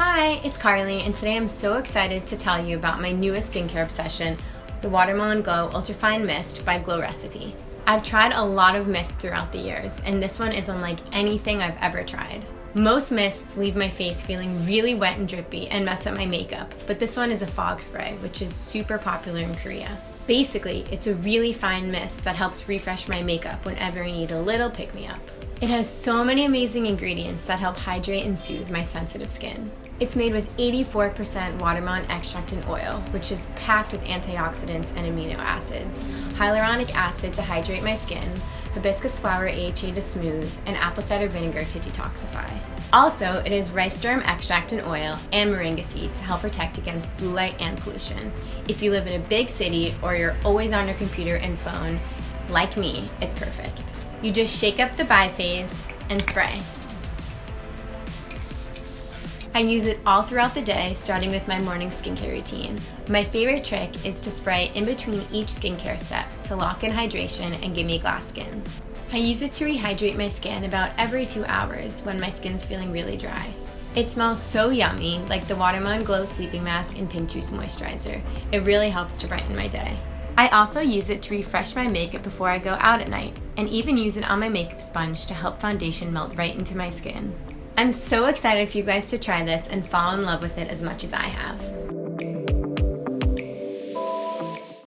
Hi, it's Carly, and today I'm so excited to tell you about my newest skincare obsession, the Watermelon Glow Ultrafine Mist by Glow Recipe. I've tried a lot of mists throughout the years, and this one is unlike anything I've ever tried. Most mists leave my face feeling really wet and drippy and mess up my makeup, but this one is a fog spray, which is super popular in Korea. Basically, it's a really fine mist that helps refresh my makeup whenever I need a little pick-me-up. It has so many amazing ingredients that help hydrate and soothe my sensitive skin. It's made with 84% watermelon extract and oil, which is packed with antioxidants and amino acids, hyaluronic acid to hydrate my skin, hibiscus flower AHA to smooth, and apple cider vinegar to detoxify. Also, it is rice germ extract and oil and moringa seed to help protect against blue light and pollution. If you live in a big city or you're always on your computer and phone, like me, it's perfect. You just shake up the biphase and spray. I use it all throughout the day, starting with my morning skincare routine. My favorite trick is to spray in between each skincare step to lock in hydration and give me glass skin. I use it to rehydrate my skin about every 2 hours when my skin's feeling really dry. It smells so yummy, like the Watermelon Glow Sleeping Mask and Pink Juice Moisturizer. It really helps to brighten my day. I also use it to refresh my makeup before I go out at night, and even use it on my makeup sponge to help foundation melt right into my skin. I'm so excited for you guys to try this and fall in love with it as much as I have.